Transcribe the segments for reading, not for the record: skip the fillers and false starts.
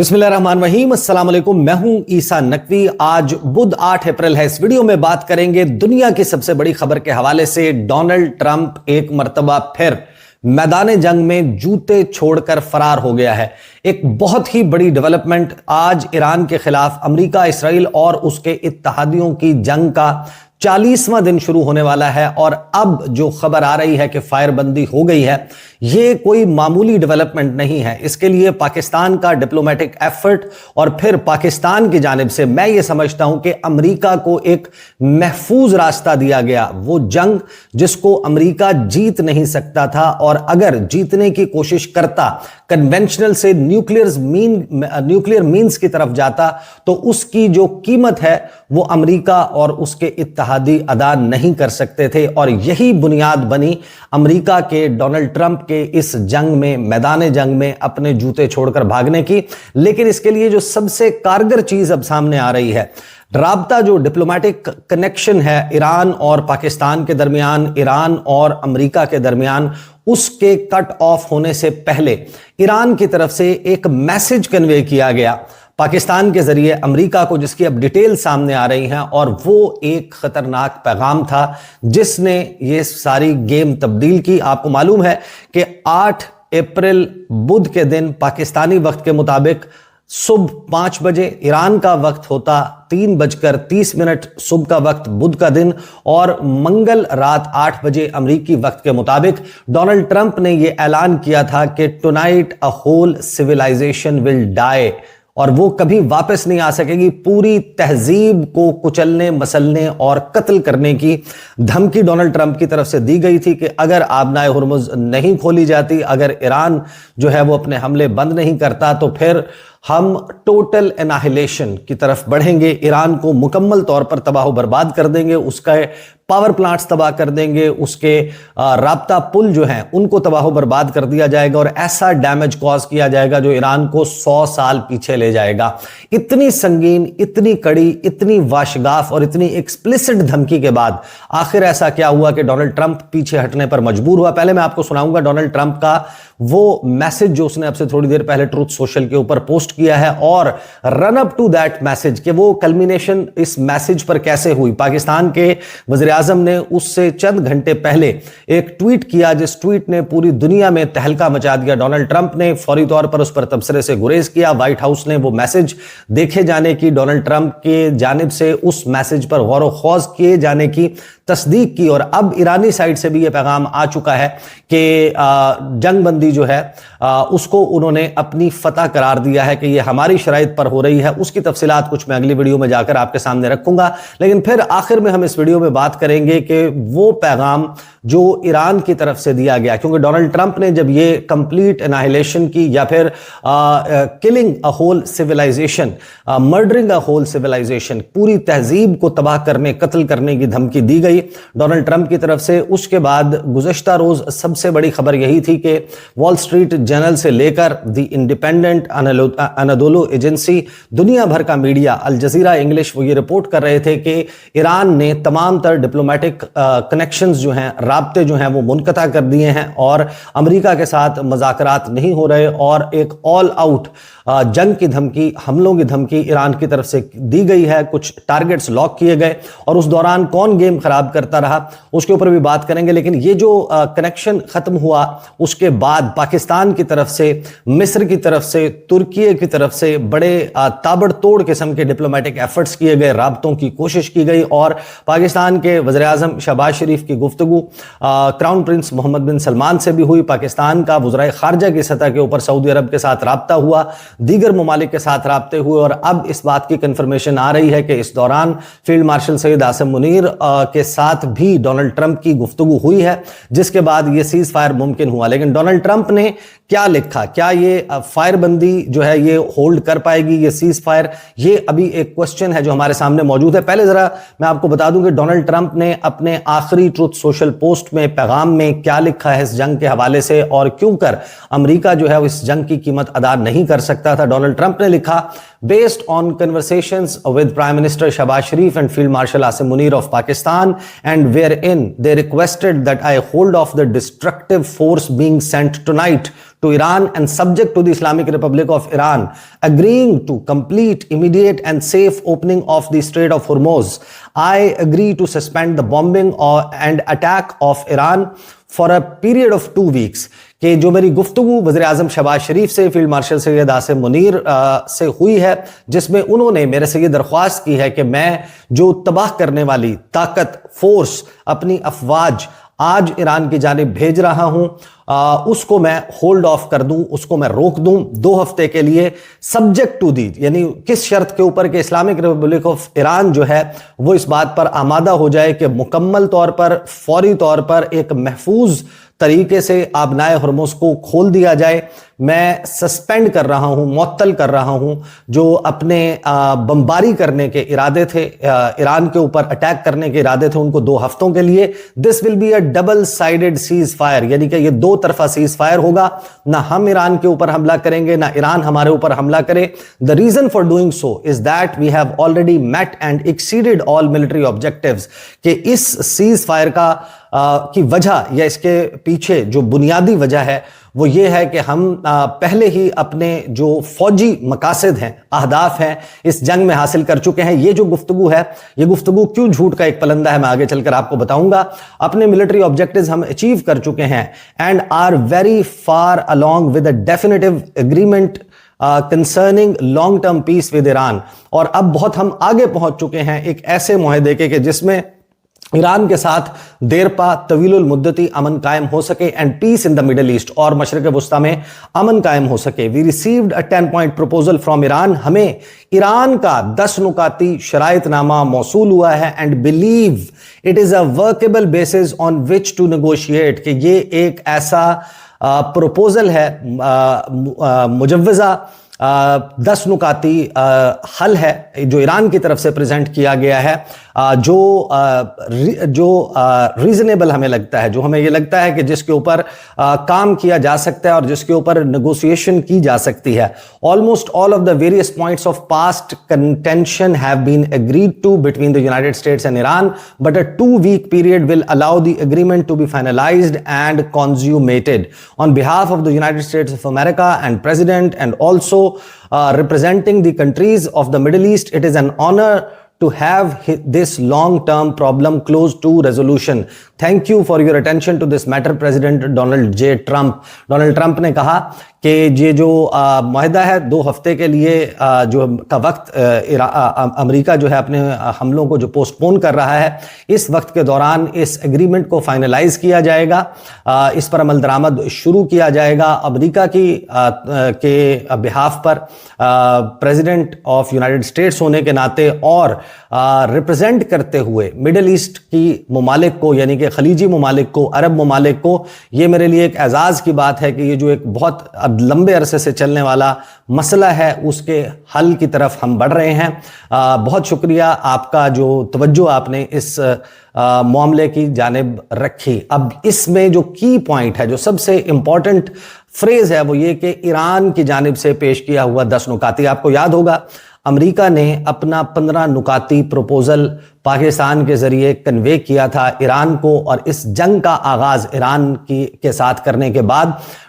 बिस्मिल्लाहिर्रहमानिर्रहीम, अस्सलाम वालेकुम। मैं हूं ईसा नकवी। आज बुध 8 अप्रैल है। इस वीडियो में बात करेंगे दुनिया की सबसे बड़ी खबर के हवाले से। डोनाल्ड ट्रंप एक मर्तबा फिर मैदान जंग में जूते छोड़कर फरार हो गया है। एक बहुत ही बड़ी डेवलपमेंट आज ईरान के खिलाफ अमेरिका, इसराइल और उसके इत्तेहादियों की जंग का 40वां दिन शुरू होने वाला है। और अब जो खबर आ रही है कि फायरबंदी हो गई है, यह कोई मामूली डेवलपमेंट नहीं है। इसके लिए पाकिस्तान का डिप्लोमेटिक एफर्ट और फिर पाकिस्तान की जानिब से मैं ये समझता हूं कि अमेरिका को एक महफूज रास्ता दिया गया। वो जंग जिसको अमेरिका जीत नहीं सकता था, और अगर जीतने की कोशिश करता, कन्वेंशनल से न्यूक्लियर मीन्स की तरफ जाता, तो उसकी जो कीमत है वो अमेरिका और उसके इत्तेहादी अदा नहीं कर सकते थे। और यही बुनियाद बनी अमेरिका के डोनाल्ड ट्रंप के इस जंग में, मैदान जंग में अपने जूते छोड़कर भागने की। लेकिन इसके लिए जो सबसे कारगर चीज अब सामने आ रही है, राब्ता, जो डिप्लोमेटिक कनेक्शन है ईरान और पाकिस्तान के दरमियान, ईरान और अमेरिका के दरमियान, उसके कट ऑफ होने से पहले ईरान की तरफ से एक मैसेज कन्वे किया गया पाकिस्तान के जरिए अमेरिका को, जिसकी अब डिटेल सामने आ रही हैं। और वो एक खतरनाक पैगाम था जिसने ये सारी गेम तब्दील की। आपको मालूम है कि 8 अप्रैल बुध के दिन पाकिस्तानी वक्त के मुताबिक सुबह 5 बजे, ईरान का वक्त होता 3:30 सुबह का वक्त बुध का दिन, और मंगल रात 8 बजे अमरीकी वक्त के मुताबिक डोनाल्ड ट्रंप ने यह ऐलान किया था कि tonight a whole civilization will die, और वो कभी वापस नहीं आ सकेगी। पूरी तहजीब को कुचलने, मसलने और कत्ल करने की धमकी डोनाल्ड ट्रंप की तरफ से दी गई थी कि अगर आबनाए हुर्मुज नहीं खोली जाती, अगर ईरान जो है वो अपने हमले बंद नहीं करता, तो फिर हम टोटल एनाहिलेशन की तरफ बढ़ेंगे। ईरान को मुकम्मल तौर पर तबाह बर्बाद कर देंगे, उसका पावर प्लांट्स तबाह कर देंगे, उसके राब्ता पुल जो हैं उनको तबाह बर्बाद कर दिया जाएगा, और ऐसा डैमेज कॉज किया जाएगा जो ईरान को 100 साल पीछे ले जाएगा। इतनी संगीन, इतनी कड़ी, इतनी वाशगाफ और इतनी एक्सप्लिसिट धमकी के बाद आखिर ऐसा क्या हुआ कि डोनाल्ड ट्रंप पीछे हटने पर मजबूर हुआ। पहले मैं आपको सुनाऊंगा डोनाल्ड ट्रंप का वो मैसेज जो उसने अब से थोड़ी देर पहले ट्रूथ सोशल के ऊपर पोस्ट किया है, और run up to that message कि वो कल्मिनेशन इस मैसेज पर कैसे हुई। पाकिस्तान के वज़ीर आज़म ने उससे चंद घंटे पहले एक ट्वीट किया, जिस ट्वीट ने पूरी दुनिया में तहलका मचा दिया। डोनाल्ड ट्रंप ने फौरी तौर पर उस पर तबसरे से गुरेज किया। व्हाइट हाउस ने वो मैसेज देखे जाने की, डोनाल्ड ट्रंप के जानिब से उस मैसेज पर गौर व खौज किए जाने की तस्दीक की। और अब ईरानी साइड से भी यह पैगाम आ चुका है कि जंगबंदी जो है उसको उन्होंने अपनी फतह करार दिया है कि यह हमारी शराइत पर हो रही है। उसकी तफसीलात कुछ मैं अगली वीडियो में जाकर आपके सामने रखूंगा। लेकिन फिर आखिर में हम इस वीडियो में बात करेंगे कि वो पैगाम जो ईरान की तरफ से दिया गया, क्योंकि डोनाल्ड ट्रंप ने जब ये कंप्लीट एनाहिलेशन की, या फिर killing a whole civilization, murdering a whole civilization, पूरी तहजीब को तबाह करने, कत्ल करने की धमकी दी गई डोनाल्ड ट्रंप की तरफ से, उसके बाद गुज़श्ता रोज सबसे बड़ी खबर यही थी कि वॉल स्ट्रीट जर्नल से लेकर द इंडिपेंडेंट, अनादोलो एजेंसी, दुनिया भर का मीडिया, अल जजीरा इंग्लिश, वो ये रिपोर्ट कर रहे थे कि ईरान ने तमाम तर डिप्लोमेटिक कनेक्शंस जो हैं, राब्ते जो हैं वो मुनक़ता कर दिए हैं, और अमेरिका के साथ मुज़ाकरात नहीं हो रहे, और एक ऑल आउट जंग की धमकी, हमलों की धमकी ईरान की तरफ से दी गई है। कुछ टारगेट्स लॉक किए गए, और उस दौरान कौन गेम खराब करता रहा उसके ऊपर भी बात करेंगे। लेकिन ये जो कनेक्शन खत्म हुआ, उसके बाद पाकिस्तान की तरफ से, मिस्र की तरफ से, तुर्की की तरफ से बड़े ताबड़तोड़ किस्म के डिप्लोमेटिक एफर्ट्स किए गए, राब्तों की कोशिश की गई, और पाकिस्तान के वज़ीर आज़म शहबाज शरीफ की गुफ्तगू क्राउन प्रिंस मोहम्मद बिन सलमान से भी हुई। पाकिस्तान का वज़ीर ख़ारजा की सतह के ऊपर सऊदी अरब के साथ राब्ता हुआ, दीगर ममालिक के साथ राब्ते हुए, और अब इस बात की कंफर्मेशन आ रही है कि इस दौरान फील्ड मार्शल सईद आसिम मुनीर के साथ भी डोनाल्ड ट्रंप की गुफ्तगू हुई है, जिसके बाद ये सीज फायर मुमकिन हुआ। लेकिन डोनाल्ड ट्रंप ने क्या लिखा, क्या ये फायरबंदी जो है ये होल्ड कर पाएगी, ये सीज फायर, ये अभी एक क्वेश्चन है जो हमारे सामने मौजूद है। पहले जरा मैं आपको बता दूं कि डोनाल्ड ट्रंप ने अपने आखिरी ट्रूथ सोशल पोस्ट में, पैगाम में क्या लिखा है इस जंग के हवाले से, और क्यों कर अमेरिका जो है इस जंग की कीमत अदा नहीं कर सकता था। डोनाल्ड ट्रंप ने लिखा, based on conversations with Prime Minister Shahbaz Sharif and Field Marshal Asim Munir of Pakistan, and wherein they requested that I hold off the destructive force being sent tonight to Iran and subject to the Islamic Republic of Iran, agreeing to complete, immediate and safe opening of the Strait of Hormuz. I agree to suspend the bombing and attack of Iran for a period of 2 weeks. کہ جو میری گفتگو وزیر اعظم شہباز شریف سے field marshal Syed Asim Munir سے ہوئی ہے، جس میں انہوں نے میرے سے یہ درخواست کی ہے کہ میں جو تباہ کرنے والی طاقت، فورس، اپنی افواج آج ایران کی جانب بھیج رہا ہوں، اس کو میں ہولڈ آف کر دوں، اس کو میں روک دوں 2 ہفتے کے لیے، سبجیکٹ ٹو دی، یعنی کس شرط کے اوپر کہ اسلامک ریپبلک آف ایران جو ہے وہ اس بات پر آمادہ ہو جائے کہ مکمل طور پر، فوری طور پر ایک محفوظ طریقے سے آبنائے ہرمز کو کھول دیا جائے۔ میں سسپینڈ کر رہا ہوں، معطل کر رہا ہوں جو اپنے بمباری کرنے کے ارادے تھے، ایران کے اوپر اٹیک کرنے کے ارادے تھے، ان کو 2 ہفتوں کے لیے۔ This will be a double sided ceasefire, یعنی کہ یہ 2 طرفہ سیز فائر ہوگا، نہ ہم ایران کے اوپر حملہ کریں گے نہ ایران ہمارے اوپر حملہ کرے۔ The reason for doing so is that we have already met and exceeded all military objectives، کہ اس سیز فائر کی وجہ یا اس کے پیچھے جو بنیادی وجہ ہے وہ یہ ہے کہ ہم پہلے ہی اپنے جو فوجی مقاصد ہیں، اہداف ہیں، اس جنگ میں حاصل کر چکے ہیں۔ یہ جو گفتگو ہے، یہ گفتگو کیوں جھوٹ کا ایک پلندہ ہے، میں آگے چل کر آپ کو بتاؤں گا۔ اپنے ملٹری آبجیکٹیوز ہم اچیو کر چکے ہیں and are very far along with a definitive agreement concerning long term peace with Iran، اور اب بہت ہم آگے پہنچ چکے ہیں ایک ایسے معاہدے کے کہ جس میں ایران کے ساتھ دیر پا طویل المدتی امن قائم ہو سکے and peace in the Middle East, اور مشرق وسطیٰ میں امن قائم ہو سکے۔ We received a 10-point proposal from Iran, ہمیں ایران کا 10 نکاتی شرائط نامہ موصول ہوا ہے and believe it is a workable basis on which to negotiate, کہ یہ ایک ایسا پروپوزل ہے، مجوزہ 10 نکاتی حل ہے جو ایران کی طرف سے پریزنٹ کیا گیا ہے، جو ریزنیبل ہمیں لگتا ہے، جو ہمیں یہ لگتا ہے کہ جس کے اوپر کام کیا جا سکتا ہے اور جس کے اوپر نیگوسیشن کی جا سکتی ہے۔ Almost all of the various points of past contention have been agreed to between the United States and Iran, but a 2-week period will allow the agreement to be finalized and consummated. On behalf of the United States of America and President, and also representing the countries of the Middle East, it is an honor to have this long-term problem close to resolution. Thank you for your attention to this matter, President Donald J. Trump. Donald Trump نے کہا کہ یہ جو معاہدہ ہے 2 ہفتے کے لیے جو کا وقت امریکہ جو ہے اپنے حملوں کو جو پوسٹ پون کر رہا ہے، اس وقت کے دوران اس ایگریمنٹ کو فائنلائز کیا جائے گا، اس پر عمل درآمد شروع کیا جائے گا۔ امریکہ کے behalf per president of United States ہونے کے ناطے اور ریپرزینٹ کرتے ہوئے مڈل ایسٹ کی ممالک کو، یعنی کہ خلیجی ممالک کو، عرب ممالک کو، یہ میرے لیے ایک اعزاز کی بات ہے کہ یہ جو ایک بہت لمبے عرصے سے چلنے والا مسئلہ ہے اس کے حل کی طرف ہم بڑھ رہے ہیں۔ بہت شکریہ آپ کا، جو توجہ آپ نے اس معاملے کی جانب رکھی۔ اب اس میں جو کی پوائنٹ ہے، جو سب سے امپورٹنٹ فریز ہے، وہ یہ کہ ایران کی جانب سے پیش کیا ہوا 10 نکاتی، آپ کو یاد ہوگا امریکہ نے اپنا 15 نکاتی پروپوزل پاکستان کے ذریعے کنوے کیا تھا ایران کو، اور اس جنگ کا آغاز ایران کے ساتھ کرنے کے بعد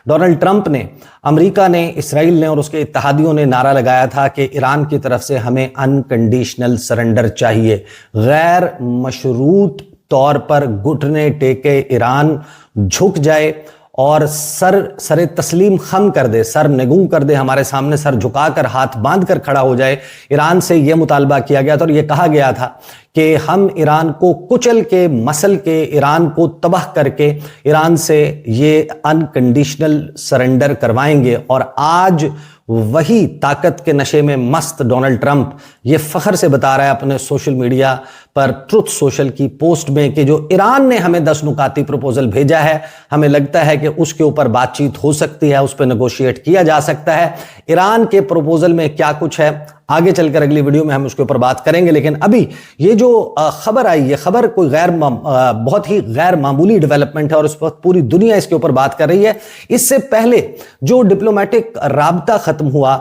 ڈونلڈ ٹرمپ نے، امریکہ نے، اسرائیل نے اور اس کے اتحادیوں نے نعرہ لگایا تھا کہ ایران کی طرف سے ہمیں انکنڈیشنل سرنڈر چاہیے، غیر مشروط طور پر گھٹنے ٹیکے ایران جھک جائے اور سر تسلیم خم کر دے، سر نگوں کر دے، ہمارے سامنے سر جھکا کر ہاتھ باندھ کر کھڑا ہو جائے۔ ایران سے یہ مطالبہ کیا گیا تھا اور یہ کہا گیا تھا کہ ہم ایران کو کچل کے، مسل کے، ایران کو تباہ کر کے ایران سے یہ انکنڈیشنل سرنڈر کروائیں گے۔ اور آج وہی طاقت کے نشے میں مست ڈونلڈ ٹرمپ یہ فخر سے بتا رہا ہے اپنے سوشل میڈیا پر، ٹروتھ سوشل کی پوسٹ میں، کہ جو ایران نے ہمیں 10 نکاتی پروپوزل بھیجا ہے، ہمیں لگتا ہے کہ اس کے اوپر بات چیت ہو سکتی ہے، اس پہ نیگوشیٹ کیا جا سکتا ہے۔ ایران کے پروپوزل میں کیا کچھ ہے आगे चलकर अगली वीडियो में हम उसके ऊपर बात करेंगे। लेकिन अभी ये जो खबर आई, ये खबर कोई बहुत ही गैर मामूली डेवलपमेंट है और उस वक्त पूरी दुनिया इसके ऊपर बात कर रही है। इससे पहले जो डिप्लोमेटिक राबता खत्म हुआ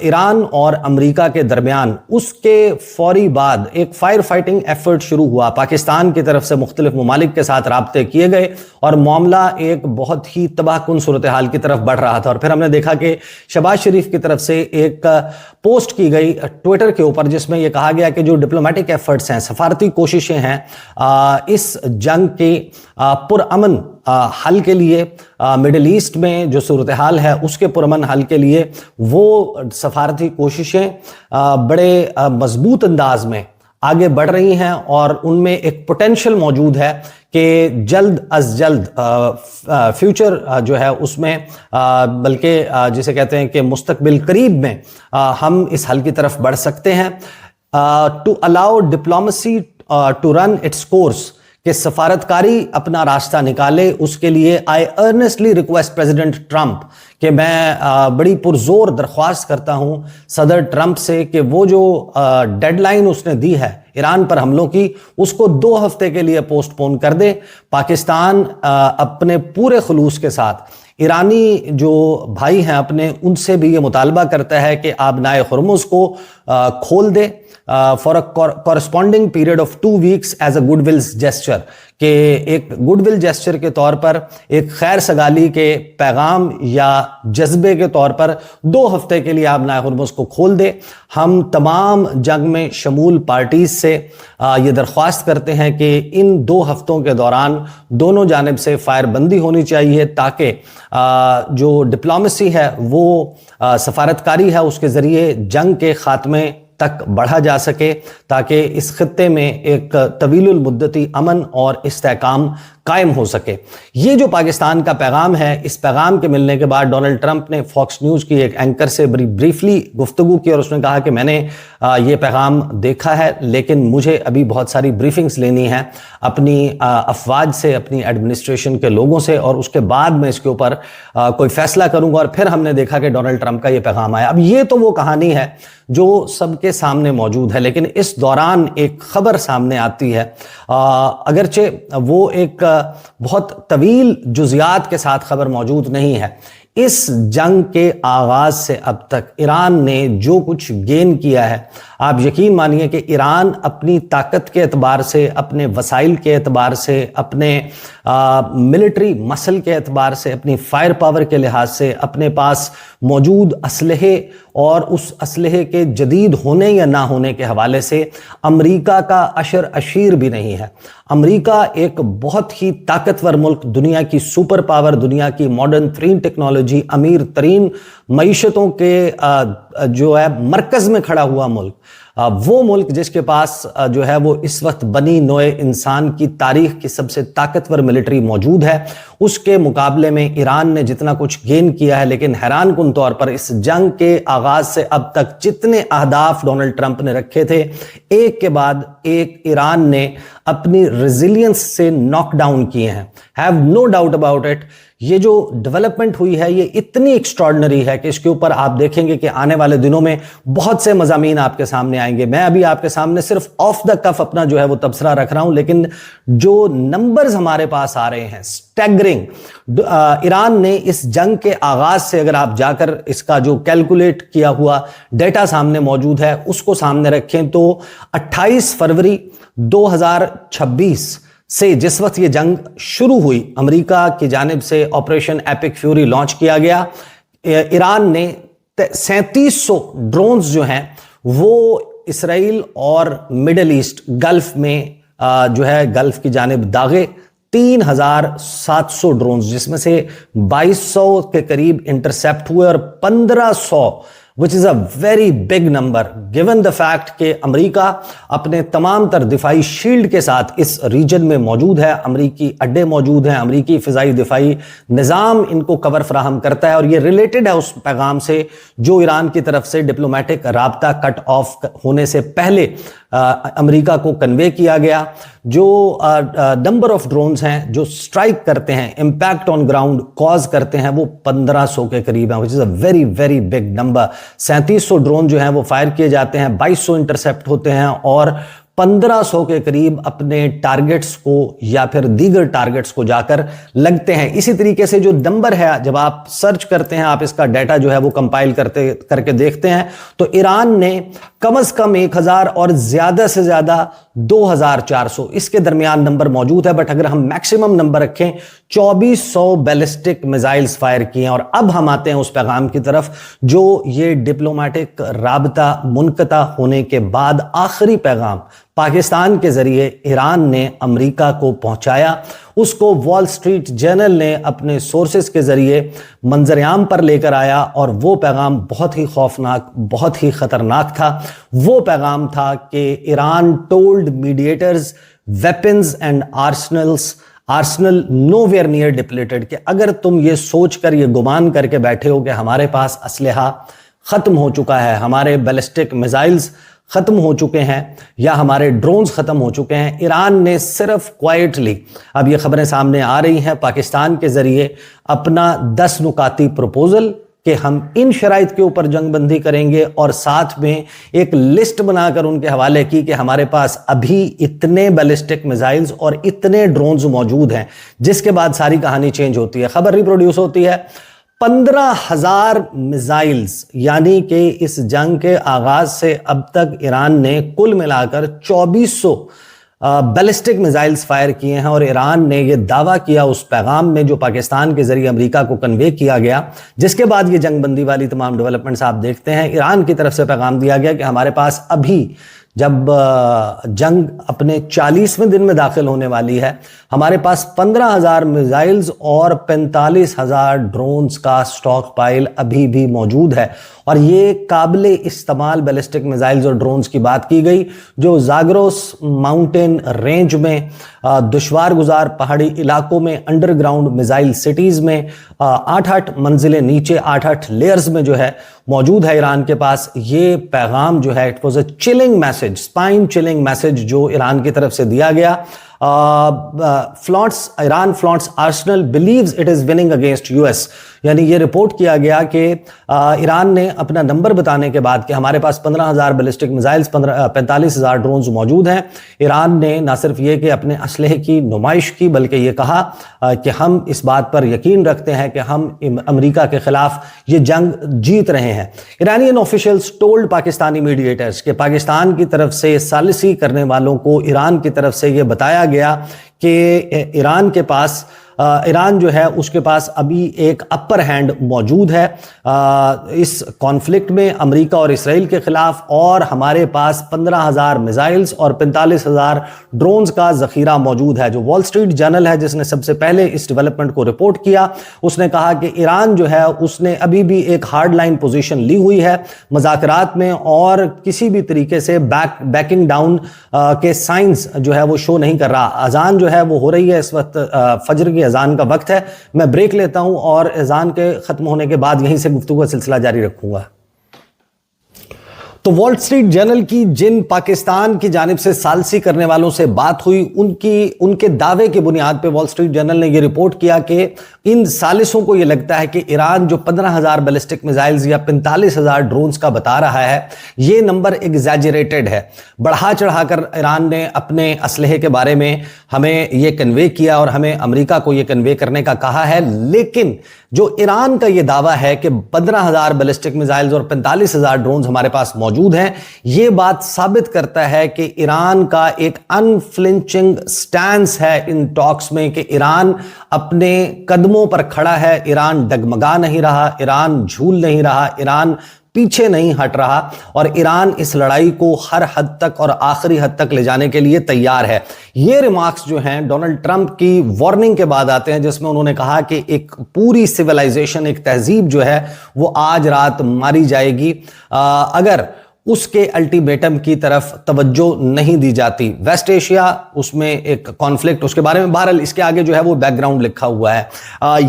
ईरान और अमेरिका के दरमियान, उसके फौरी बाद एक फायर फाइटिंग एफर्ट शुरू हुआ। पाकिस्तान की तरफ से मुख्तलिफ ममालिक के साथ राब्ते किए गए और मामला एक बहुत ही तबाहकुन सूरत हाल की तरफ बढ़ रहा था। और फिर हमने देखा कि शहबाज शरीफ की तरफ से एक पोस्ट की गई ट्विटर के ऊपर, जिसमें यह कहा गया कि जो डिप्लोमेटिक एफर्ट्स हैं, सफारती कोशिशें हैं, इस जंग के पुरअमन हल के लिए, मिडिल ईस्ट में जो सूरत हाल है उसके पुरअमन हल के लिए, वो सफारती कोशिशें बड़े मजबूत अंदाज में आगे बढ़ रही हैं और उनमें एक पोटेंशियल मौजूद है कि जल्द अज जल्द फ्यूचर जो है उसमें, बल्कि जिसे कहते हैं कि मुस्तकबिल करीब में हम इस हल की तरफ बढ़ सकते हैं। To allow diplomacy to run its course, कि सफारतकारी अपना रास्ता निकाले, उसके लिए I earnestly request president Trump, कि मैं बड़ी पुरजोर दरख्वास्त करता हूं सदर ट्रंप से कि वो जो डेडलाइन उसने दी है ईरान पर हमलों की, उसको 2 हफ्ते के लिए पोस्टपोन कर दे। पाकिस्तान अपने पूरे खुलूस के साथ ईरानी जो भाई हैं अपने, उनसे भी ये मुतालबा करता है कि आबनाए हुर्मुज़ को खोल दे for a corresponding period of 2 weeks as a goodwill gesture, कि एक गुडविल जेस्चर के तौर पर, एक खैर सगाली के पैगाम या जज्बे के तौर पर 2 हफ्ते के लिए आबनाए हुर्मुज़ को खोल दे। हम तमाम जंग में शमूल पार्टीज से ये दरख्वास्त करते हैं कि इन 2 हफ्तों के दौरान दोनों जानिब से फायरबंदी होनी चाहिए, ताकि जो डिप्लोमेसी है वो सफारतकारी है उसके ज़रिए जंग के खात्मे तक बढ़ा जा सके, ताकि इस खित्ते में एक तवीलुल मुद्दती अमन और इस्तेहकाम कायम हो सके। ये जो पाकिस्तान का पैगाम है, इस पैगाम के मिलने के बाद डोनाल्ड ट्रंप ने फॉक्स न्यूज़ की एक एंकर से बड़ी ब्रीफली गुफ्तगू की और उसने कहा कि मैंने ये पैगाम देखा है, लेकिन मुझे अभी बहुत सारी ब्रीफिंग्स लेनी है अपनी अफवाज से, अपनी एडमिनिस्ट्रेशन के लोगों से, और उसके बाद मैं इसके ऊपर कोई फैसला करूंगा। और फिर हमने देखा कि डोनाल्ड ट्रंप का ये पैगाम आया। अब ये तो वो कहानी है जो सबके सामने मौजूद है, लेकिन इस दौरान एक खबर सामने आती है, अगरचे वो एक बहुत तवील जुज़ियात के साथ खबर मौजूद नहीं है। इस जंग के आगाज से अब तक ईरान ने जो कुछ गेन किया है, आप यकीन मानिए कि ईरान अपनी ताकत के एतबार से, अपने वसाइल के एतबार से, अपने मिलिट्री मसल के एतबार से, अपनी फायर पावर के लिहाज से, अपने पास मौजूद असलहे और उस असलहे के जदीद होने या ना होने के हवाले से अमरीका का अशर अशीर भी नहीं है। अमरीका एक बहुत ही ताकतवर मुल्क, दुनिया की सुपर पावर, दुनिया की मॉडर्न तरीन टेक्नोलॉजी, अमीर तरीन मईशतों के जो है मरकज में खड़ा हुआ मुल्क, वो मुल्क जिसके पास जो है वो इस वक्त बनी नोए इंसान की तारीख की सबसे ताकतवर मिलिट्री मौजूद है, उसके मुकाबले में ईरान ने जितना कुछ गेन किया है। लेकिन हैरान कुन तौर पर इस जंग के आगाज से अब तक जितने अहदाफ डोनाल्ड ट्रंप ने रखे थे, एक के बाद एक ईरान ने अपनी रेजिलियंस से नॉकडाउन किए हैं। Have no doubt about it. ये जो डेवलपमेंट हुई है ये इतनी एक्स्ट्रॉर्डिनरी है कि इसके ऊपर आप देखेंगे कि आने वाले दिनों में बहुत से मज़ामीन आपके सामने आएंगे। मैं अभी आपके सामने सिर्फ ऑफ द कफ अपना जो है वो तबसरा रख रहा हूं, लेकिन जो नंबर्स हमारे पास आ रहे हैं स्टैगरिंग। ईरान ने इस जंग के आगाज से, अगर आप जाकर इसका जो कैलकुलेट किया हुआ डेटा सामने मौजूद है उसको सामने रखें, तो 28 फरवरी 2026 से जिस वक्त ये जंग शुरू हुई, अमेरिका की जानिब से ऑपरेशन एपिक फ्यूरी लॉन्च किया गया, ईरान ने 3700 ड्रोन्स जो हैं वो इसराइल और मिडिल ईस्ट गल्फ में जो है गल्फ की जानिब दागे। 3700 ड्रोन्स, जिसमें से 2200 के करीब इंटरसेप्ट हुए और 1500 which is a very big number given the fact कि अमेरिका अपने तमाम तर दिफाई शील्ड के साथ इस रीजन में मौजूद है, अमेरिकी अड्डे मौजूद हैं, अमेरिकी फिजाई दिफाई निज़ाम इनको कवर फराहम करता है। और ये रिलेटेड है उस पैगाम से जो ईरान की तरफ से डिप्लोमेटिक राब्ता कट ऑफ होने से पहले अमेरिका को कन्वे किया गया। जो नंबर ऑफ ड्रोन्स हैं जो स्ट्राइक करते हैं, इंपैक्ट ऑन ग्राउंड कॉज करते हैं, वो 1500 के करीब है, which is a very very big number. 3700 drone जो हैं वो फायर किए जाते हैं, 2200 इंटरसेप्ट होते हैं और 1500 के करीब अपने टारगेट्स को या फिर दीगर टारगेट्स को जाकर लगते हैं। इसी तरीके से जो नंबर है, जब आप सर्च करते हैं, आप इसका डाटा जो है वो कंपाइल करके देखते हैं, तो ईरान ने कम से कम 1000 और ज्यादा से ज्यादा 2400 इसके दरमियान नंबर मौजूद है। बट अगर हम मैक्सिमम नंबर रखें, 2400 बैलिस्टिक मिसाइल्स फायर किए हैं। और अब हम आते हैं उस पैगाम की तरफ जो ये डिप्लोमेटिक राबता मुनक़ता होने के बाद आखिरी पैगाम पाकिस्तान के जरिए ईरान ने अमेरिका को पहुंचाया। उसको वॉल स्ट्रीट जर्नल ने अपने सोर्सेस के जरिए मंजरेआम पर लेकर आया और वो पैगाम बहुत ही खौफनाक, बहुत ही खतरनाक था। वो पैगाम था कि Iran told mediators weapons and Arsenal nowhere near depleted, कि अगर तुम ये सोचकर, ये गुमान करके बैठे हो कि हमारे पास असलहा खत्म हो चुका है, हमारे बैलिस्टिक मिसाइल्स खत्म हो चुके हैं या हमारे ड्रोन्स खत्म हो चुके हैं, ईरान ने सिर्फ क्वाइटली, अब ये खबरें सामने आ रही हैं, पाकिस्तान के जरिए अपना 10 नुकाती प्रपोजल कि हम इन शराइत के ऊपर जंगबंदी करेंगे और साथ में एक लिस्ट बनाकर उनके हवाले की कि हमारे पास अभी इतने बैलिस्टिक मिसाइल्स और इतने ड्रोन्स मौजूद हैं, जिसके बाद सारी कहानी चेंज होती है। खबर रिप्रोड्यूस होती है 15,000 मिसाइल्स, यानी कि इस जंग के आगाज से अब तक ईरान ने कुल मिलाकर 2400 बैलिस्टिक मिसाइल्स फायर किए हैं। और ईरान ने यह दावा किया उस पैगाम में जो पाकिस्तान के जरिए अमेरिका को कन्वे किया गया, जिसके बाद ये जंगबंदी वाली तमाम डेवलपमेंट्स आप देखते हैं, ईरान की तरफ से पैगाम दिया गया कि हमारे पास अभी, जब जंग अपने 40वें दिन में दाखिल होने वाली है, हमारे पास 15,000 मिसाइल्स और 45,000 ड्रोन्स का स्टॉक पाइल अभी भी मौजूद है। और ये काबिले इस्तेमाल बैलिस्टिक मिसाइल्स और ड्रोन्स की बात की गई जो जागरोस माउंटेन रेंज में, दुश्वार गुजार पहाड़ी इलाकों में, अंडरग्राउंड मिसाइल सिटीज में 8-8 मंजिलें नीचे, 8-8 लेयर्स में जो है मौजूद है ईरान के पास। ये पैगाम जो है, it was a chilling message, spine chilling message जो ईरान की तरफ से दिया गया। Iran flaunts arsenal believes it is winning against US, यानी ये रिपोर्ट किया गया कि ईरान ने अपना नंबर बताने के बाद कि हमारे पास 15,000 बैलिस्टिक मिसाइल्स, 45,000 ड्रोन्स मौजूद हैं, ईरान ने न सिर्फ ये कि अपने असलहे की नुमाइश की, बल्कि ये कहा कि हम इस बात पर यकीन रखते हैं कि हम अमेरिका के खिलाफ ये जंग जीत रहे हैं। Iranian officials told Pakistani mediators कि पाकिस्तान की तरफ से सालिसी करने वालों को ईरान की तरफ से ये बताया गया कि ईरान जो है उसके पास अभी एक अपर हैंड मौजूद है इस कॉन्फ्लिक्ट में अमेरिका और इसराइल के खिलाफ, और हमारे पास 15,000 मिसाइल्स और 45,000 ड्रोन्स का जखीरा मौजूद है। जो वॉल स्ट्रीट जर्नल है जिसने सबसे पहले इस डेवलपमेंट को रिपोर्ट किया, उसने कहा कि ईरान जो है उसने अभी भी एक हार्ड लाइन पोजीशन ली हुई है मुज़ाकरात में और किसी भी तरीके से बैकिंग डाउन के साइंस जो है वो शो नहीं कर रहा। अजान जो है वो हो रही है इस वक्त, फजर की अजान का वक्त है। मैं ब्रेक लेता हूं और अजान के खत्म होने के बाद यहीं से गुफ्तगू का सिलसिला जारी रखूंगा। तो वॉल स्ट्रीट जर्नल की जिन पाकिस्तान की जानिब से सालसी करने वालों से बात हुई, उनके दावे की बुनियाद पे वॉल स्ट्रीट जर्नल ने यह रिपोर्ट किया कि इन सालिसों को यह लगता है कि ईरान जो 15,000 बैलिस्टिक मिसाइल्स या 45,000 ड्रोन्स का बता रहा है, यह नंबर एग्जैजरेटेड है। बढ़ा चढ़ाकर ईरान ने अपने असलहे के बारे में हमें यह कन्वे किया और हमें अमेरिका को यह कन्वे करने का कहा है। लेकिन जो ईरान का यह दावा है कि 15,000 बैलिस्टिक मिसाइल्स और 45,000 ड्रोन्स हमारे पास मौजूद हैं, यह बात साबित करता है कि ईरान का एक अनफ्लिंचिंग स्टैंस है इन टॉक्स में, कि ईरान अपने कदमों पर खड़ा है, ईरान डगमगा नहीं रहा, ईरान झूल नहीं रहा, ईरान पीछे नहीं हट रहा और ईरान इस लड़ाई को हर हद तक और आखिरी हद तक ले जाने के लिए तैयार है। ये रिमार्क्स जो हैं डोनाल्ड ट्रंप की वार्निंग के बाद आते हैं, जिसमें उन्होंने कहा कि एक पूरी सिविलाइजेशन, एक तहजीब जो है वो आज रात मारी जाएगी अगर उसके अल्टीमेटम की तरफ तवज्जो नहीं दी जाती। वेस्ट एशिया, उसमें एक कॉन्फ्लिक्ट, उसके बारे में बहरहाल इसके आगे जो है वो बैकग्राउंड लिखा हुआ है।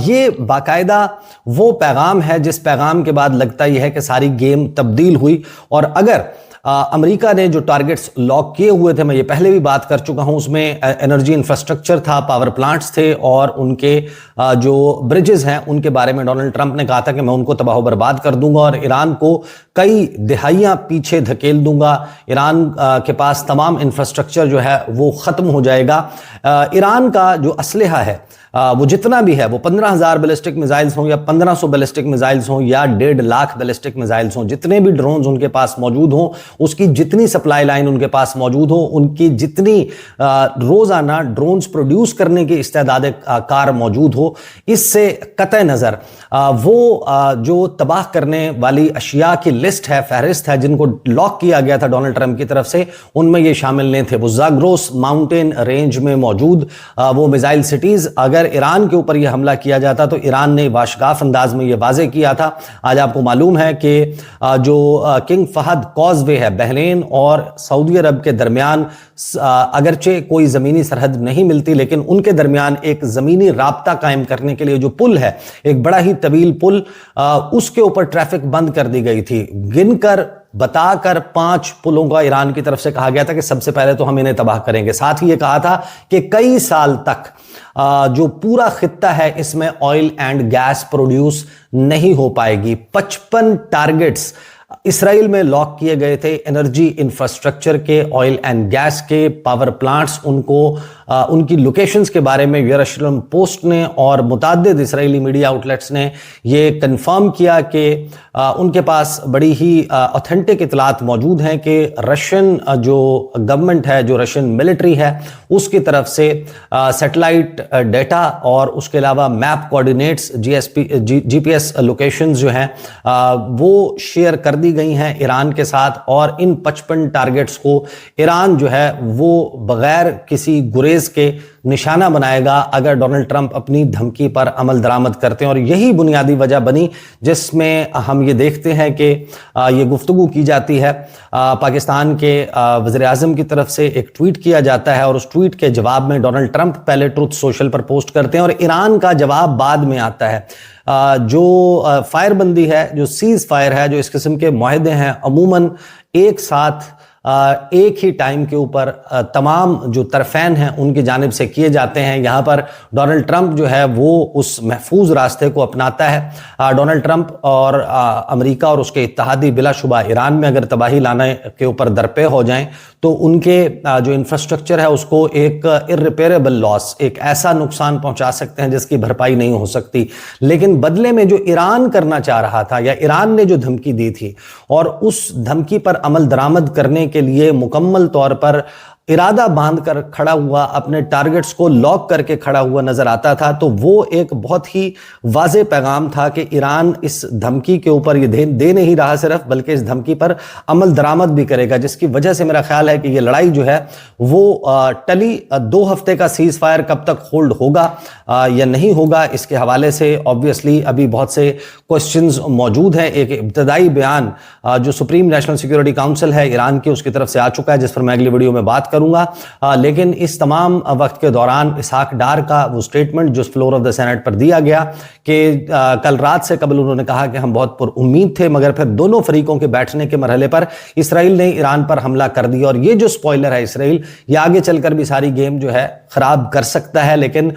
ये बाकायदा वो पैगाम है जिस पैगाम के बाद लगता यह है कि सारी गेम तब्दील हुई। और अगर امریکہ نے جو ٹارگٹس لاک کیے ہوئے تھے، میں یہ پہلے بھی بات کر چکا ہوں، اس میں انرجی انفراسٹرکچر تھا، پاور پلانٹس تھے، اور ان کے جو برجز ہیں ان کے بارے میں ڈونلڈ ٹرمپ نے کہا تھا کہ میں ان کو تباہ و برباد کر دوں گا اور ایران کو کئی دہائیاں پیچھے دھکیل دوں گا، ایران کے پاس تمام انفراسٹرکچر جو ہے وہ ختم ہو جائے گا۔ ایران کا جو اسلحہ ہے وہ جتنا بھی ہے، وہ 15,000 بیلسٹک میزائلز ہوں یا 1500 بیلسٹک میزائلز ہوں یا 1.5 لاکھ بیلسٹک میزائلز ہوں، جتنے بھی ڈرونز ان کے پاس موجود ہوں، اس کی جتنی سپلائی لائن ان کے پاس موجود ہو، ان کی جتنی روزانہ ڈرونز پروڈیوس کرنے کی استعداد کار موجود ہو، اس سے قطع نظر وہ جو تباہ کرنے والی اشیاء کی لسٹ ہے، فہرست ہے، جن کو لاک کیا گیا تھا ڈونلڈ ٹرمپ کی طرف سے، ان میں یہ شامل نہیں تھے۔ وہ زاگروس ماؤنٹین رینج میں موجود وہ میزائل سٹیز، اگر ایران کے اوپر یہ حملہ کیا جاتا تو ایران نے واشگاف انداز میں یہ واضح کیا تھا۔ آج آپ کو معلوم ہے کہ جو کنگ فہد کازوے ہے، بحرین اور سعودی عرب کے درمیان اگرچہ کوئی زمینی سرحد نہیں ملتی، لیکن ان کے درمیان ایک زمینی رابطہ قائم کرنے کے لیے جو پل ہے، ایک بڑا ہی طویل پل، اس کے اوپر ٹریفک بند کر دی گئی تھی۔ گن کر بتا کر 5 پلوں کا ایران کی طرف سے کہا گیا تھا کہ سب سے پہلے تو ہم انہیں تباہ کریں گے۔ ساتھ ہی یہ کہا تھا کہ کئی سال تک جو پورا خطہ ہے اس میں آئل اینڈ گیس پروڈیوس نہیں ہو پائے گی۔ 55 ٹارگٹس اسرائیل میں لاک کیے گئے تھے، انرجی انفراسٹرکچر کے، آئل اینڈ گیس کے، پاور پلانٹس، ان کی لوکیشنز کے بارے میں یروشلم پوسٹ نے اور متعدد اسرائیلی میڈیا آؤٹلیٹس نے یہ کنفرم کیا کہ ان کے پاس بڑی ہی اوتھینٹک اطلاعات موجود ہیں کہ رشین جو گورنمنٹ ہے، جو رشین ملٹری ہے، اس کی طرف سے سیٹلائٹ ڈیٹا اور اس کے علاوہ میپ کوآرڈینیٹس، جی پی ایس لوکیشنز جو ہیں وہ شیئر کر دی گئی ہیں ایران کے ساتھ، اور ان 55 ٹارگٹس کو ایران جو ہے وہ بغیر کسی گریز کے نشانہ بنائے گا اگر ڈونلڈ ٹرمپ اپنی دھمکی پر عمل درآمد کرتے ہیں۔ اور یہی بنیادی وجہ بنی جس میں ہم یہ دیکھتے ہیں کہ یہ گفتگو کی جاتی ہے، پاکستان کے وزیر اعظم کی طرف سے ایک ٹویٹ کیا جاتا ہے، اور اس ٹویٹ کے جواب میں ڈونلڈ ٹرمپ پہلے ٹروتھ سوشل پر پوسٹ کرتے ہیں اور ایران کا جواب بعد میں آتا ہے۔ جو فائر بندی ہے، جو سیز فائر ہے، جو اس قسم کے معاہدے ہیں، عموماً ایک ساتھ ایک ہی ٹائم کے اوپر تمام جو طرفین ہیں ان کی جانب سے کیے جاتے ہیں۔ یہاں پر ڈونلڈ ٹرمپ جو ہے وہ اس محفوظ راستے کو اپناتا ہے۔ ڈونلڈ ٹرمپ اور امریکہ اور اس کے اتحادی بلا شبہ ایران میں اگر تباہی لانے کے اوپر درپے ہو جائیں تو ان کے جو انفراسٹرکچر ہے اس کو ایک irreparable لاس، ایک ایسا نقصان پہنچا سکتے ہیں جس کی بھرپائی نہیں ہو سکتی۔ لیکن بدلے میں جو ایران کرنا چاہ رہا تھا، یا ایران نے جو دھمکی دی تھی، اور اس دھمکی پر عمل درآمد کرنے کے لیے مکمل طور پر ارادہ باندھ کر کھڑا ہوا، اپنے ٹارگٹس کو لاک کر کے کھڑا ہوا نظر آتا تھا، تو وہ ایک بہت ہی واضح پیغام تھا کہ ایران اس دھمکی کے اوپر یہ دے نہیں رہا صرف، بلکہ اس دھمکی پر عمل درآمد بھی کرے گا، جس کی وجہ سے میرا خیال ہے کہ یہ لڑائی جو ہے وہ ٹلی۔ 2 ہفتے کا سیز فائر کب تک ہولڈ ہوگا یا نہیں ہوگا، اس کے حوالے سے آبویسلی ابھی بہت سے کوسچنز موجود ہیں۔ ایک ابتدائی بیان جو سپریم نیشنل سیکیورٹی کاؤنسل ہے ایران کی، اس کی طرف سے آ چکا ہے، جس پر میں اگلی ویڈیو میں بات کروں گا، لیکن اس تمام وقت کے دوران اسحاق ڈار کا وہ سٹیٹمنٹ جو فلور آف دا سینٹ پر دیا گیا کہ کل رات سے قبل انہوں نے کہا کہ ہم بہت پر امید تھے، مگر پھر دونوں فریقوں کے بیٹھنے کے مرحلے پر اسرائیل نے ایران پر حملہ کر دیا، اور یہ جو سپوائلر ہے اسرائیل، یہ آگے چل کر بھی ساری گیم جو ہے خراب کر سکتا ہے۔ لیکن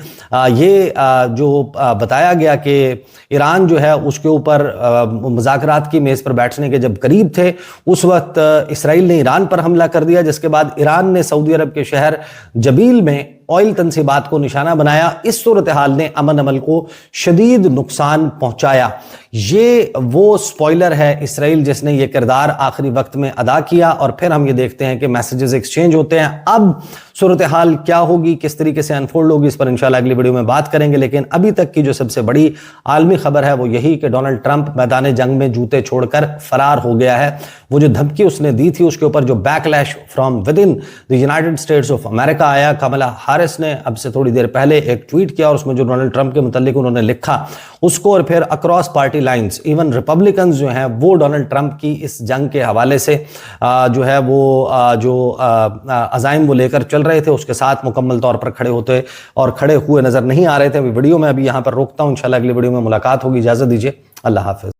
یہ جو بتایا گیا کہ ایران جو ہے اس کے اوپر مذاکرات کی میز پر بیٹھنے کے جب قریب تھے، اس وقت اسرائیل نے ایران پر حملہ کر دیا، جس کے بعد ایران نے سعودی عرب کے شہر جبیل میں آئل تنصیبات کو نشانہ بنایا۔ اس صورتحال نے امن عمل کو شدید نقصان پہنچایا۔ یہ وہ سپوائلر ہے اسرائیل جس نے یہ کردار آخری وقت میں ادا کیا، اور پھر ہم یہ دیکھتے ہیں کہ میسیجز ایکسچینج ہوتے ہیں۔ اب صورتحال کیا ہوگی، کس طریقے سے انفولڈ ہوگی، اس پر انشاءاللہ اگلی ویڈیو میں بات کریں گے۔ لیکن ابھی تک کی جو سب سے بڑی عالمی خبر ہے وہ یہی کہ ڈونلڈ ٹرمپ میدان جنگ میں جوتے چھوڑ کر فرار ہو گیا ہے۔ وہ جو دھمکی اس نے دی تھی، اس کے اوپر جو back lash from with in the United States of America آیا، کملا ہارس نے اب سے تھوڑی دیر پہلے ایک ٹویٹ کیا، اور اس میں جو ڈونلڈ ٹرمپ کے متعلق انہوں نے لکھا اس کو، اور پھر across party lines even Republicans جو ہیں وہ ڈونلڈ ٹرمپ کی اس جنگ کے حوالے سے جو ہے وہ جو عزائم وہ لے کر چل رہے تھے، اس کے ساتھ مکمل طور پر کھڑے ہوتے اور کھڑے ہوئے نظر نہیں آ رہے تھے۔ ویڈیو میں ابھی یہاں پر روکتا ہوں، انشاءاللہ اگلی ویڈیو میں ملاقات ہوگی۔ اجازت دیجیے، اللہ حافظ۔